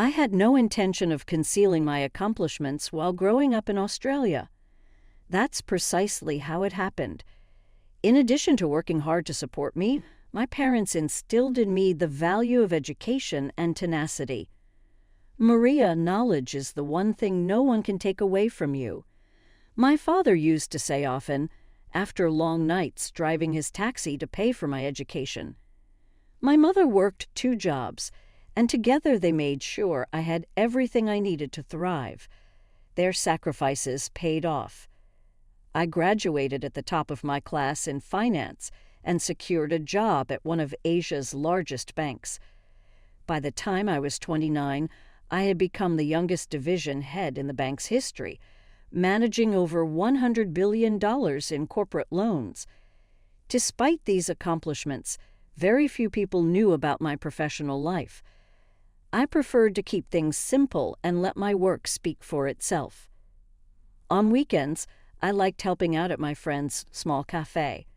I had no intention of concealing my accomplishments while growing up in Australia. That's precisely how it happened. In addition to working hard to support me, my parents instilled in me the value of education and tenacity. Maria, knowledge is the one thing no one can take away from you. My father used to say often, after long nights driving his taxi to pay for my education. My mother worked 2 jobs, and together they made sure I had everything I needed to thrive. Their sacrifices paid off. I graduated at the top of my class in finance and secured a job at one of Asia's largest banks. By the time I was 29, I had become the youngest division head in the bank's history, managing over $100 billion in corporate loans. Despite these accomplishments, very few people knew about my professional life. I preferred to keep things simple and let my work speak for itself. On weekends, I liked helping out at my friend's small cafe.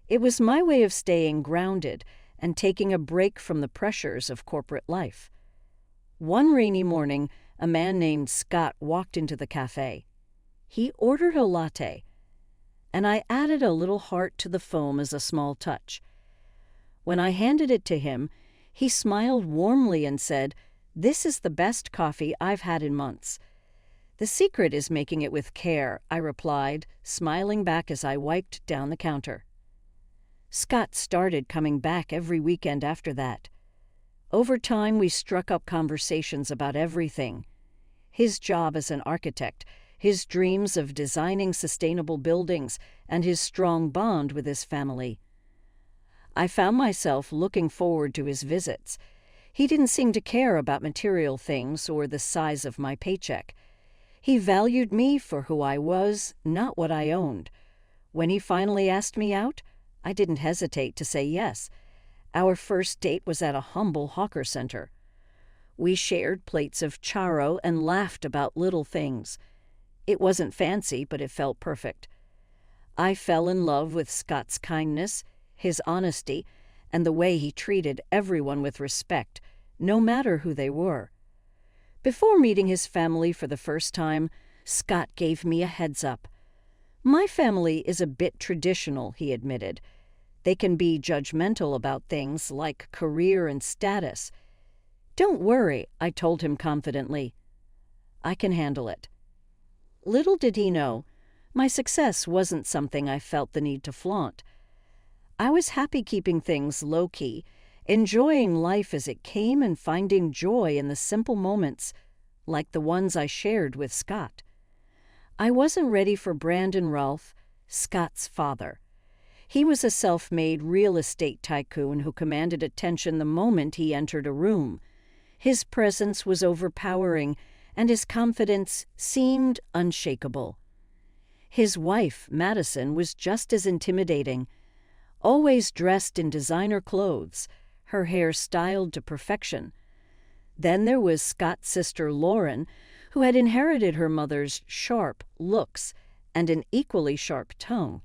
It was my way of staying grounded and taking a break from the pressures of corporate life. One rainy morning, a man named Scott walked into the cafe. He ordered a latte, and I added a little heart to the foam as a small touch. When I handed it to him, he smiled warmly and said, "This is the best coffee I've had in months." "The secret is making it with care," I replied, smiling back as I wiped down the counter. Scott started coming back every weekend after that. Over time, we struck up conversations about everything: his job as an architect, his dreams of designing sustainable buildings, and his strong bond with his family. I found myself looking forward to his visits. He didn't seem to care about material things or the size of my paycheck. He valued me for who I was, not what I owned. When he finally asked me out, I didn't hesitate to say yes. Our first date was at a humble hawker center. We shared plates of charro and laughed about little things. It wasn't fancy, but it felt perfect. I fell in love with Scott's kindness, his honesty, and the way he treated everyone with respect, no matter who they were. Before meeting his family for the first time, Scott gave me a heads up. "My family is a bit traditional," he admitted. "They can be judgmental about things like career and status." "Don't worry," I told him confidently. "I can handle it." Little did he know, my success wasn't something I felt the need to flaunt. I was happy keeping things low-key, enjoying life as it came and finding joy in the simple moments, like the ones I shared with Scott. I wasn't ready for Brandon Rolfe, Scott's father. He was a self-made real estate tycoon who commanded attention the moment he entered a room. His presence was overpowering, and his confidence seemed unshakable. His wife, Madison, was just as intimidating. Always dressed in designer clothes, her hair styled to perfection. Then there was Scott's sister Lauren, who had inherited her mother's sharp looks and an equally sharp tongue.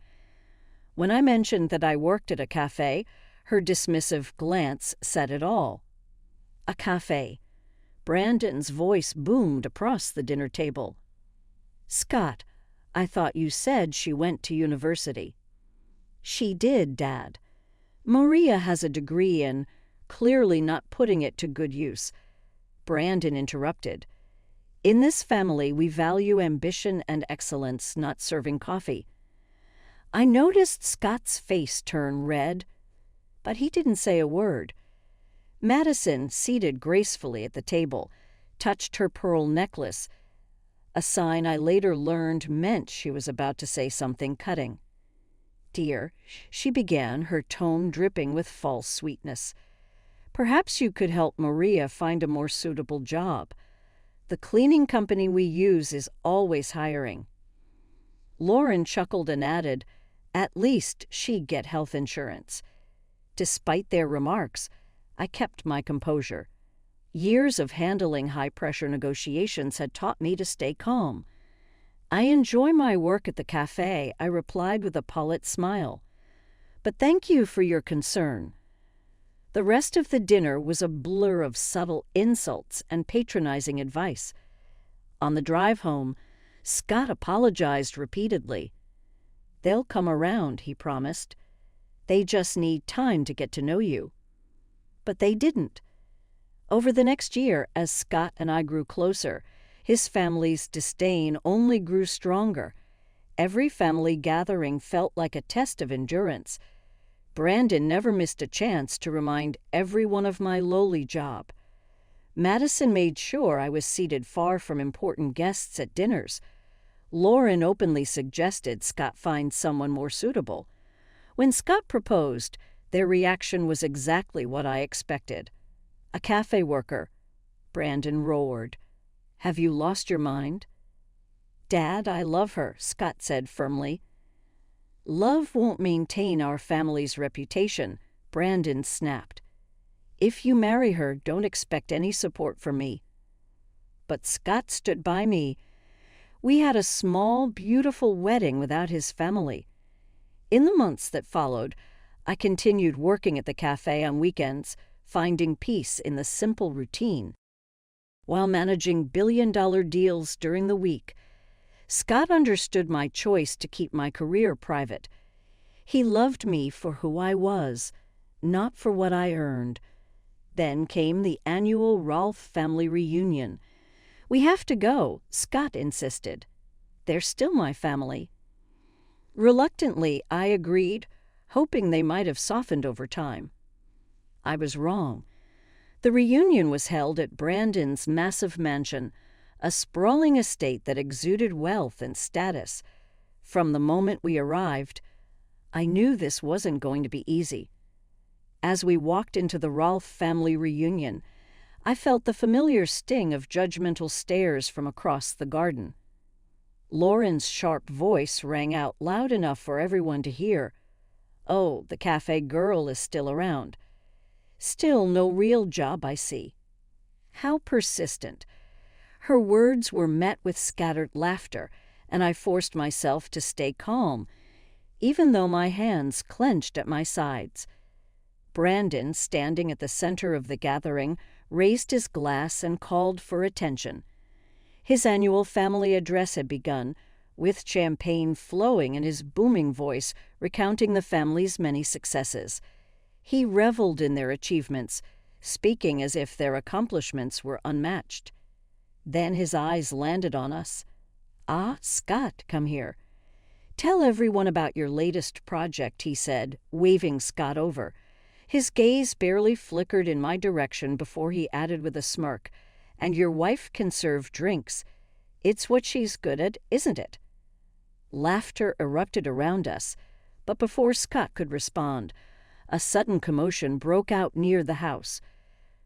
When I mentioned that I worked at a cafe, her dismissive glance said it all. A cafe. Brandon's voice boomed across the dinner table. "Scott, I thought you said she went to university." "She did, Dad. Maria has a degree in, clearly not putting it to good use." Brandon interrupted. "In this family, we value ambition and excellence, not serving coffee." I noticed Scott's face turn red, but he didn't say a word. Madison, seated gracefully at the table, touched her pearl necklace, a sign I later learned meant she was about to say something cutting. "Dear," she began, her tone dripping with false sweetness, "perhaps you could help Maria find a more suitable job. The cleaning company we use is always hiring." Lauren chuckled and added, "At least she'd get health insurance." Despite their remarks, I kept my composure. Years of handling high-pressure negotiations had taught me to stay calm. "I enjoy my work at the cafe," I replied with a polite smile. "But thank you for your concern." The rest of the dinner was a blur of subtle insults and patronizing advice. On the drive home, Scott apologized repeatedly. "They'll come around," he promised. "They just need time to get to know you." But they didn't. Over the next year, as Scott and I grew closer, his family's disdain only grew stronger. Every family gathering felt like a test of endurance. Brandon never missed a chance to remind everyone of my lowly job. Madison made sure I was seated far from important guests at dinners. Lauren openly suggested Scott find someone more suitable. When Scott proposed, their reaction was exactly what I expected. "A cafe worker." Brandon roared. "Have you lost your mind?" "Dad, I love her," Scott said firmly. "Love won't maintain our family's reputation," Brandon snapped. "If you marry her, don't expect any support from me." But Scott stood by me. We had a small, beautiful wedding without his family. In the months that followed, I continued working at the cafe on weekends, finding peace in the simple routine. While managing billion-dollar deals during the week, Scott understood my choice to keep my career private. He loved me for who I was, not for what I earned. Then came the annual Rolfe family reunion. "We have to go," Scott insisted. "They're still my family." Reluctantly, I agreed, hoping they might have softened over time. I was wrong. The reunion was held at Brandon's massive mansion, a sprawling estate that exuded wealth and status. From the moment we arrived, I knew this wasn't going to be easy. As we walked into the Rolfe family reunion, I felt the familiar sting of judgmental stares from across the garden. Lauren's sharp voice rang out loud enough for everyone to hear. "Oh, the cafe girl is still around. Still no real job, I see." How persistent. Her words were met with scattered laughter, and I forced myself to stay calm, even though my hands clenched at my sides. Brandon, standing at the center of the gathering, raised his glass and called for attention. His annual family address had begun, with champagne flowing in his booming voice, recounting the family's many successes. He reveled in their achievements, speaking as if their accomplishments were unmatched. Then his eyes landed on us. "Ah, Scott, come here. Tell everyone about your latest project," he said, waving Scott over. His gaze barely flickered in my direction before he added with a smirk, "And your wife can serve drinks. It's what she's good at, isn't it?" Laughter erupted around us, but before Scott could respond, a sudden commotion broke out near the house.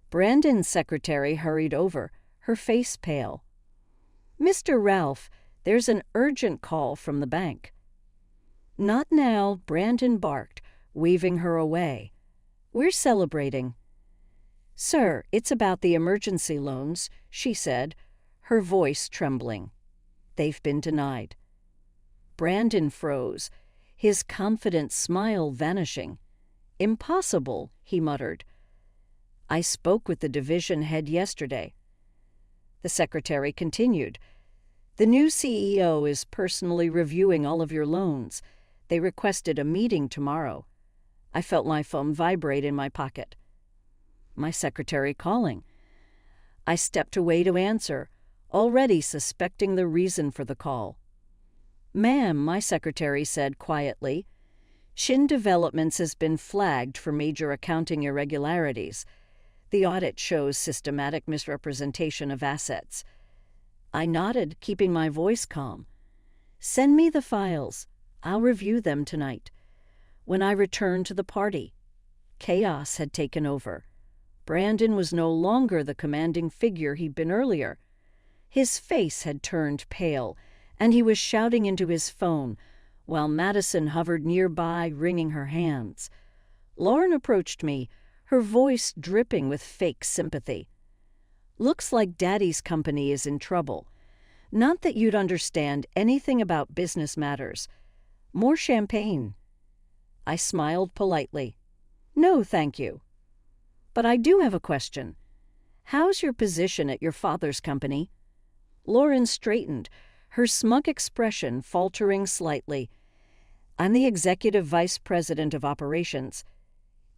Brandon's secretary hurried over, her face pale. "Mr. Ralph, there's an urgent call from the bank." "Not now," Brandon barked, waving her away. "We're celebrating." "Sir, it's about the emergency loans," she said, her voice trembling. "They've been denied." Brandon froze, his confident smile vanishing. "Impossible," he muttered. "I spoke with the division head yesterday." The secretary continued. "The new CEO is personally reviewing all of your loans. They requested a meeting tomorrow." I felt my phone vibrate in my pocket. My secretary calling. I stepped away to answer, already suspecting the reason for the call. "Ma'am," my secretary said quietly, "Shin Developments has been flagged for major accounting irregularities. The audit shows systematic misrepresentation of assets." I nodded, keeping my voice calm. "Send me the files. I'll review them tonight." When I returned to the party, chaos had taken over. Brandon was no longer the commanding figure he'd been earlier. His face had turned pale, and he was shouting into his phone, while Madison hovered nearby, wringing her hands. Lauren approached me, her voice dripping with fake sympathy. "Looks like Daddy's company is in trouble. Not that you'd understand anything about business matters. More champagne." I smiled politely. "No, thank you." But I do have a question. How's your position at your father's company? Lauren straightened, her smug expression faltering slightly. I'm the executive vice president of operations.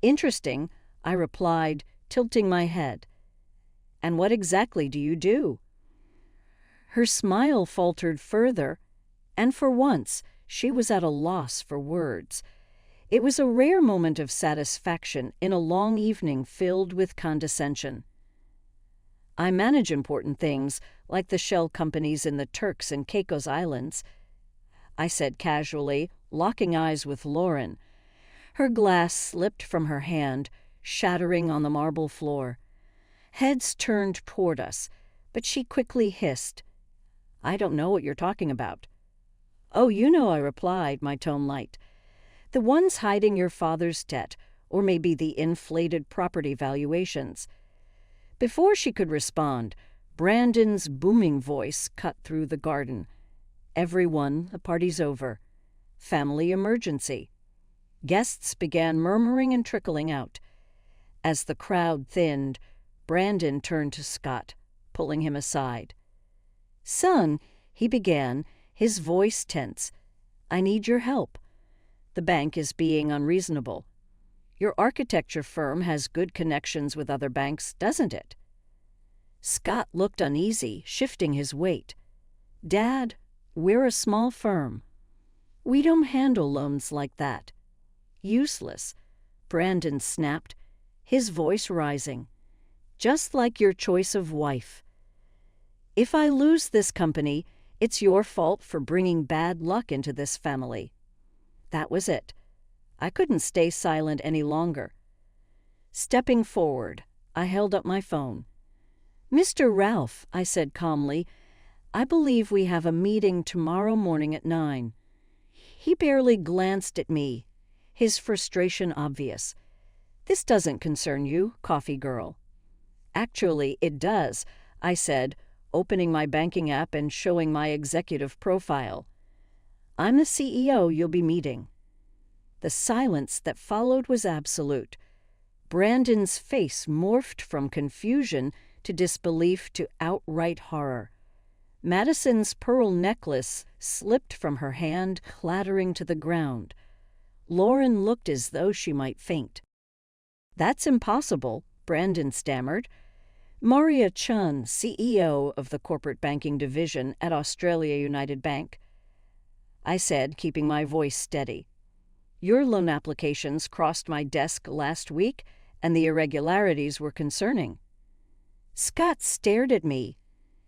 Interesting, I replied, tilting my head. And what exactly do you do? Her smile faltered further, and for once she was at a loss for words. It was a rare moment of satisfaction in a long evening filled with condescension. I manage important things, like the shell companies in the Turks and Caicos Islands, I said casually, locking eyes with Lauren. Her glass slipped from her hand, shattering on the marble floor. Heads turned toward us, but she quickly hissed, I don't know what you're talking about. Oh, you know, I replied, my tone light. The ones hiding your father's debt, or maybe the inflated property valuations. Before she could respond, Brandon's booming voice cut through the garden. Everyone, the party's over. Family emergency. Guests began murmuring and trickling out. As the crowd thinned, Brandon turned to Scott, pulling him aside. Son, he began, his voice tense, I need your help. The bank is being unreasonable. Your architecture firm has good connections with other banks, doesn't it? Scott looked uneasy, shifting his weight. Dad, we're a small firm. We don't handle loans like that. Useless, Brandon snapped, his voice rising. Just like your choice of wife. If I lose this company, it's your fault for bringing bad luck into this family. That was it. I couldn't stay silent any longer. Stepping forward, I held up my phone. Mr. Ralph, I said calmly, I believe we have a meeting tomorrow morning at 9. He barely glanced at me, his frustration obvious. This doesn't concern you, coffee girl. Actually, it does, I said, opening my banking app and showing my executive profile. I'm the CEO you'll be meeting. The silence that followed was absolute. Brandon's face morphed from confusion to disbelief to outright horror. Madison's pearl necklace slipped from her hand, clattering to the ground. Lauren looked as though she might faint. That's impossible, Brandon stammered. Maria Chun, CEO of the corporate banking division at Australia United Bank. I said, keeping my voice steady. Your loan applications crossed my desk last week, and the irregularities were concerning. Scott stared at me,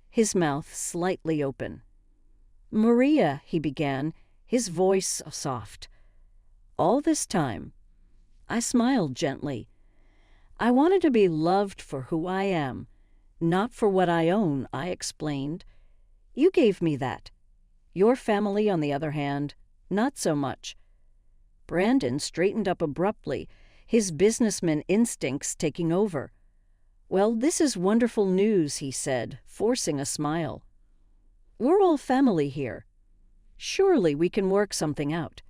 his mouth slightly open. Maria, he began, his voice soft. All this time, I smiled gently. I wanted to be loved for who I am, not for what I own, I explained. You gave me that. Your family, on the other hand, not so much. Brandon straightened up abruptly, his businessman instincts taking over. Well, this is wonderful news, he said, forcing a smile. We're all family here. Surely we can work something out.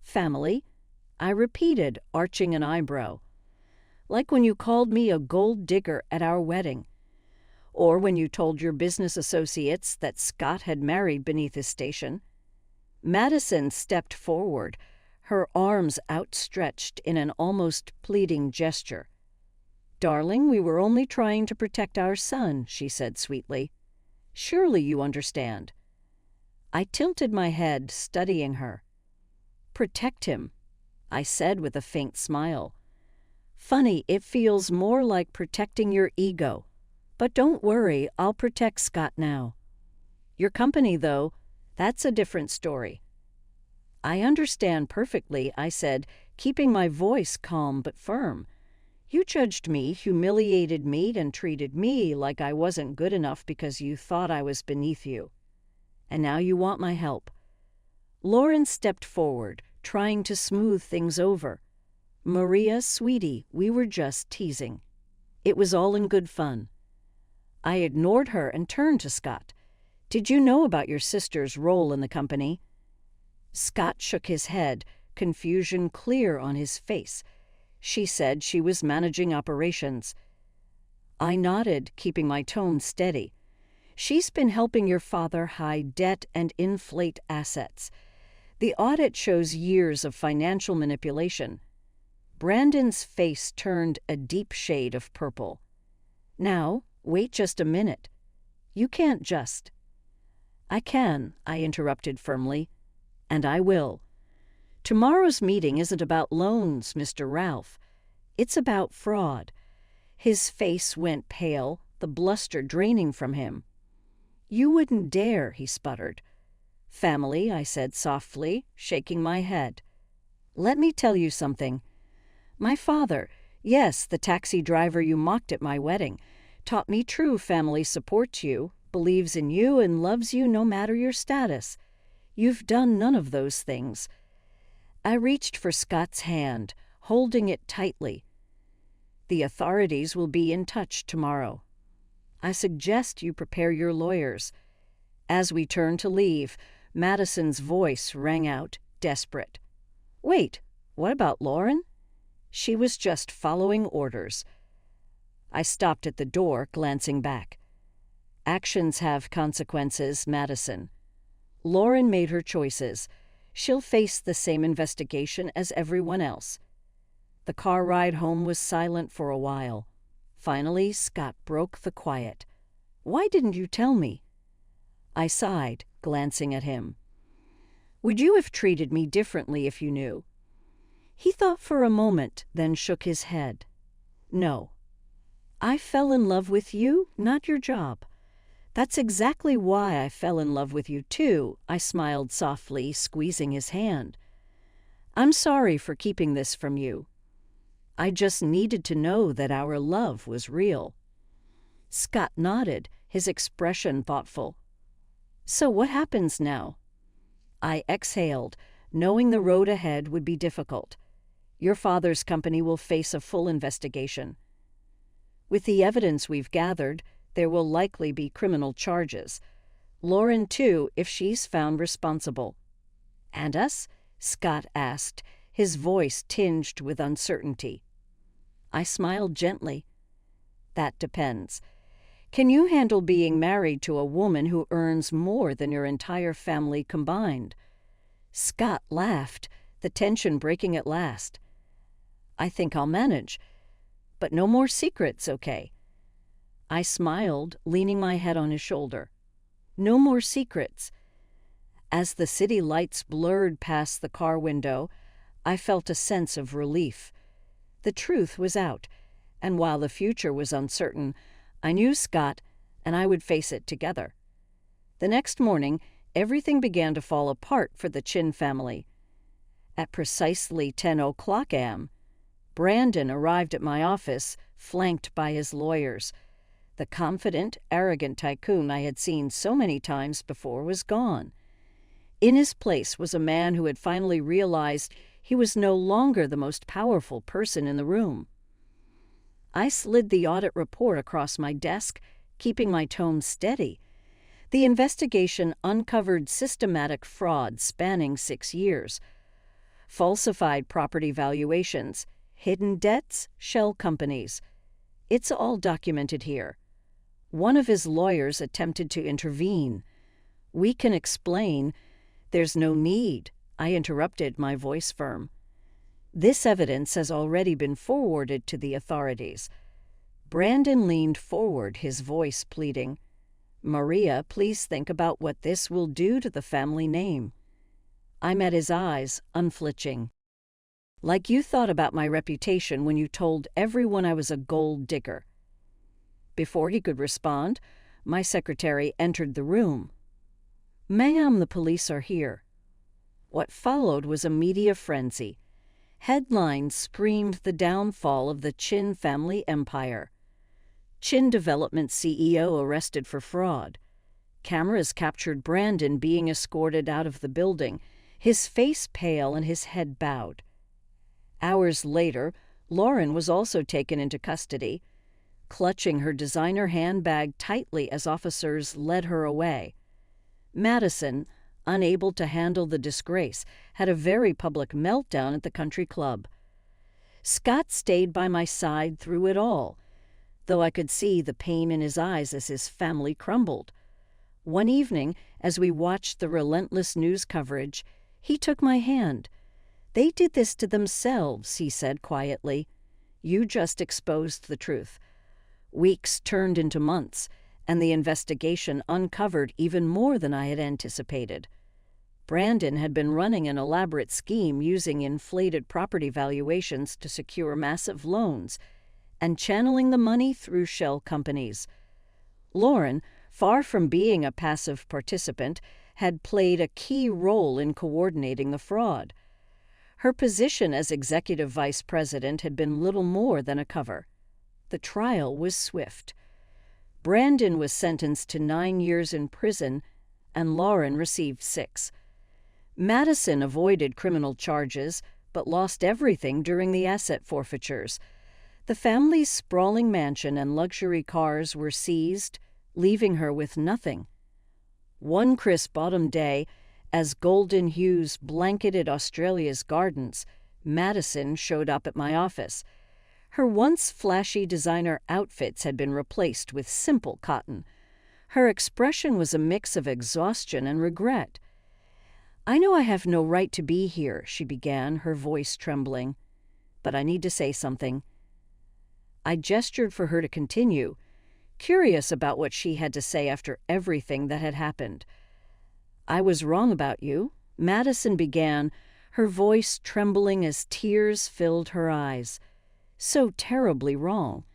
Family? I repeated, arching an eyebrow. Like when you called me a gold digger at our wedding. Or when you told your business associates that Scott had married beneath his station. Madison stepped forward, her arms outstretched in an almost pleading gesture. Darling, we were only trying to protect our son, she said sweetly. Surely you understand. I tilted my head, studying her. Protect him, I said with a faint smile. Funny, it feels more like protecting your ego. But don't worry, I'll protect Scott now. Your company, though, that's a different story. I understand perfectly, I said, keeping my voice calm but firm. You judged me, humiliated me, and treated me like I wasn't good enough because you thought I was beneath you. And now you want my help. Lauren stepped forward, trying to smooth things over. Maria, sweetie, we were just teasing. It was all in good fun. I ignored her and turned to Scott. Did you know about your sister's role in the company? Scott shook his head, confusion clear on his face. She said she was managing operations. I nodded, keeping my tone steady. She's been helping your father hide debt and inflate assets. The audit shows years of financial manipulation. Brandon's face turned a deep shade of purple. Now, wait just a minute. You can't just. I can, I interrupted firmly, and I will. Tomorrow's meeting isn't about loans, Mr. Ralph. It's about fraud. His face went pale, the bluster draining from him. You wouldn't dare, he sputtered. Family, I said softly, shaking my head. Let me tell you something. My father, yes, the taxi driver you mocked at my wedding, taught me true family supports you, believes in you, and loves you no matter your status. You've done none of those things. I reached for Scott's hand, holding it tightly. The authorities will be in touch tomorrow. I suggest you prepare your lawyers. As we turned to leave, Madison's voice rang out, desperate. Wait, what about Lauren? She was just following orders. I stopped at the door, glancing back. Actions have consequences, Madison. Lauren made her choices. She'll face the same investigation as everyone else. The car ride home was silent for a while. Finally, Scott broke the quiet. Why didn't you tell me? I sighed, glancing at him. Would you have treated me differently if you knew? He thought for a moment, then shook his head. No. I fell in love with you, not your job. That's exactly why I fell in love with you, too, I smiled softly, squeezing his hand. I'm sorry for keeping this from you. I just needed to know that our love was real. Scott nodded, his expression thoughtful. So what happens now? I exhaled, knowing the road ahead would be difficult. Your father's company will face a full investigation. With the evidence we've gathered, there will likely be criminal charges. Lauren, too, if she's found responsible. And us? Scott asked, his voice tinged with uncertainty. I smiled gently. That depends. Can you handle being married to a woman who earns more than your entire family combined? Scott laughed, the tension breaking at last. I think I'll manage. But no more secrets, okay? I smiled, leaning my head on his shoulder. No more secrets. As the city lights blurred past the car window, I felt a sense of relief. The truth was out, and while the future was uncertain, I knew Scott, and I would face it together. The next morning, everything began to fall apart for the Chin family. At precisely 10 o'clock a.m., Brandon arrived at my office, flanked by his lawyers. The confident, arrogant tycoon I had seen so many times before was gone. In his place was a man who had finally realized he was no longer the most powerful person in the room. I slid the audit report across my desk, keeping my tone steady. The investigation uncovered systematic fraud spanning 6 years. Falsified property valuations, hidden debts, shell companies. It's all documented here. One of his lawyers attempted to intervene. We can explain. There's no need, I interrupted, my voice firm. This evidence has already been forwarded to the authorities. Brandon leaned forward, his voice pleading. Maria, please think about what this will do to the family name. I met his eyes, unflinching. Like you thought about my reputation when you told everyone I was a gold digger. Before he could respond, my secretary entered the room. Ma'am, the police are here. What followed was a media frenzy. Headlines screamed the downfall of the Chin family empire. Chin Development CEO arrested for fraud. Cameras captured Brandon being escorted out of the building, his face pale and his head bowed. Hours later, Lauren was also taken into custody, clutching her designer handbag tightly as officers led her away. Madison, unable to handle the disgrace, had a very public meltdown at the country club. Scott stayed by my side through it all, though I could see the pain in his eyes as his family crumbled. One evening, as we watched the relentless news coverage, he took my hand. "They did this to themselves," he said quietly. "You just exposed the truth." Weeks turned into months, and the investigation uncovered even more than I had anticipated. Brandon had been running an elaborate scheme using inflated property valuations to secure massive loans and channeling the money through shell companies. Lauren, far from being a passive participant, had played a key role in coordinating the fraud. Her position as executive vice president had been little more than a cover. The trial was swift. Brandon was sentenced to 9 years in prison, and Lauren received 6. Madison avoided criminal charges, but lost everything during the asset forfeitures. The family's sprawling mansion and luxury cars were seized, leaving her with nothing. One crisp autumn day, as golden hues blanketed Australia's gardens, Madison showed up at my office. Her once flashy designer outfits had been replaced with simple cotton. Her expression was a mix of exhaustion and regret. "I know I have no right to be here," she began, her voice trembling. "But I need to say something." I gestured for her to continue, curious about what she had to say after everything that had happened. "I was wrong about you," Madison began, her voice trembling as tears filled her eyes. "So terribly wrong.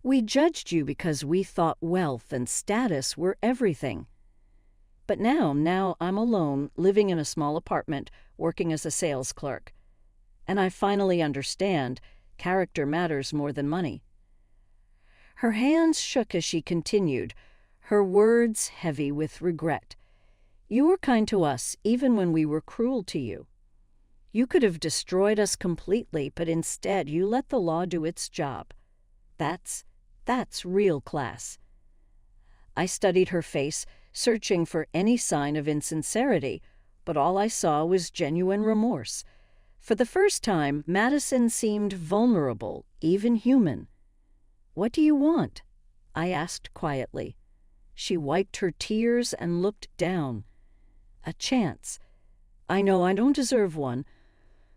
We judged you because we thought wealth and status were everything. But now I'm alone, living in a small apartment, working as a sales clerk. And I finally understand character matters more than money." Her hands shook as she continued, her words heavy with regret. "You were kind to us even when we were cruel to you. You could have destroyed us completely, but instead you let the law do its job. That's real class." I studied her face, searching for any sign of insincerity, but all I saw was genuine remorse. For the first time, Madison seemed vulnerable, even human. "What do you want?" I asked quietly. She wiped her tears and looked down. "A chance. I know I don't deserve one,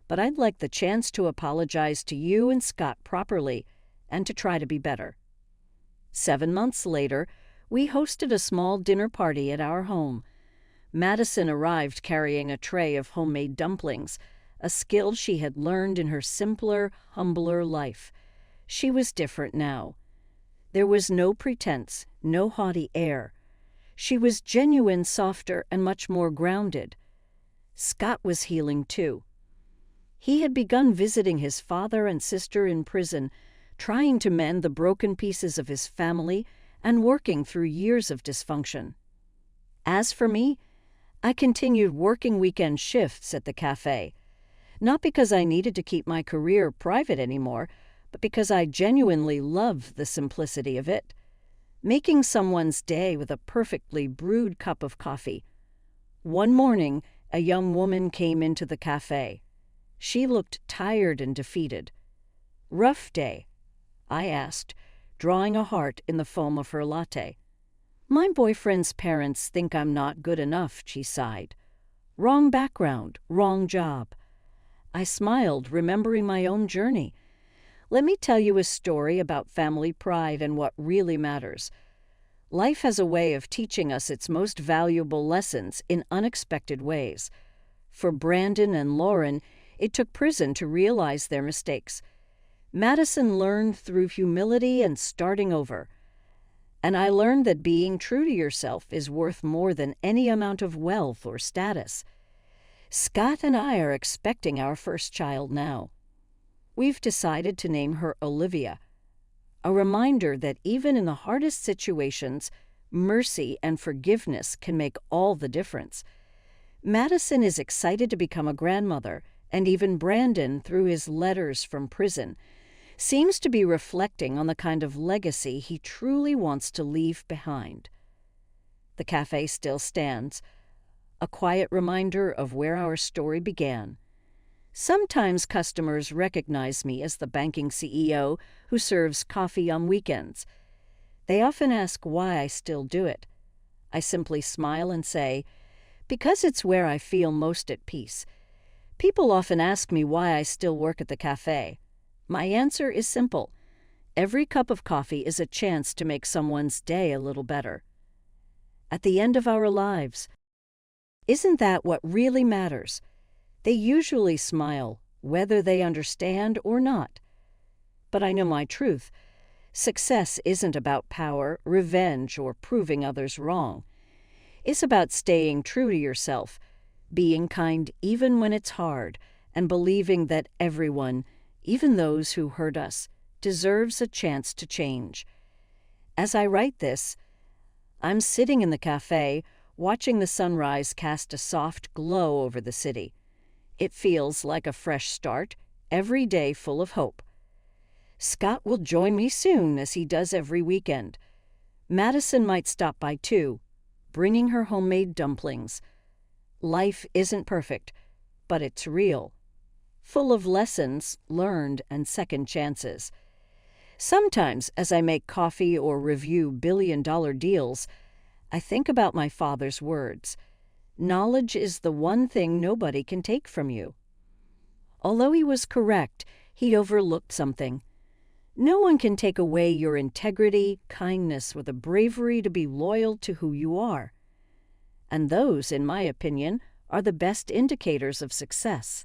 but I'd like the chance to apologize to you and Scott properly and to try to be better." 7 months later, we hosted a small dinner party at our home. Madison arrived carrying a tray of homemade dumplings, a skill she had learned in her simpler, humbler life. She was different now. There was no pretense, no haughty air. She was genuine, softer, and much more grounded. Scott was healing too. He had begun visiting his father and sister in prison, trying to mend the broken pieces of his family and working through years of dysfunction. As for me, I continued working weekend shifts at the cafe, not because I needed to keep my career private anymore, but because I genuinely loved the simplicity of it. Making someone's day with a perfectly brewed cup of coffee. One morning, a young woman came into the cafe. She looked tired and defeated. "Rough day?" I asked, drawing a heart in the foam of her latte. "My boyfriend's parents think I'm not good enough," she sighed. "Wrong background, wrong job." I smiled, remembering my own journey. Let me tell you a story about family pride and what really matters. Life has a way of teaching us its most valuable lessons in unexpected ways. For Brandon and Lauren, it took prison to realize their mistakes. Madison learned through humility and starting over. And I learned that being true to yourself is worth more than any amount of wealth or status. Scott and I are expecting our first child now. We've decided to name her Olivia, a reminder that even in the hardest situations, mercy and forgiveness can make all the difference. Madison is excited to become a grandmother, and even Brandon, through his letters from prison, seems to be reflecting on the kind of legacy he truly wants to leave behind. The cafe still stands, a quiet reminder of where our story began. Sometimes customers recognize me as the banking CEO who serves coffee on weekends. They often ask why I still do it. I simply smile and say, because it's where I feel most at peace. People often ask me why I still work at the cafe. My answer is simple. Every cup of coffee is a chance to make someone's day a little better. At the end of our lives, isn't that what really matters? They usually smile, whether they understand or not. But I know my truth. Success isn't about power, revenge, or proving others wrong. It's about staying true to yourself, being kind even when it's hard, and believing that everyone, even those who hurt us, deserves a chance to change. As I write this, I'm sitting in the cafe, watching the sunrise cast a soft glow over the city. It feels like a fresh start, every day full of hope. Scott will join me soon, as he does every weekend. Madison might stop by too, bringing her homemade dumplings. Life isn't perfect, but it's real, full of lessons learned and second chances. Sometimes, as I make coffee or review billion-dollar deals, I think about my father's words. Knowledge is the one thing nobody can take from you. Although he was correct, he overlooked something. No one can take away your integrity, kindness, or the bravery to be loyal to who you are. And those, in my opinion, are the best indicators of success.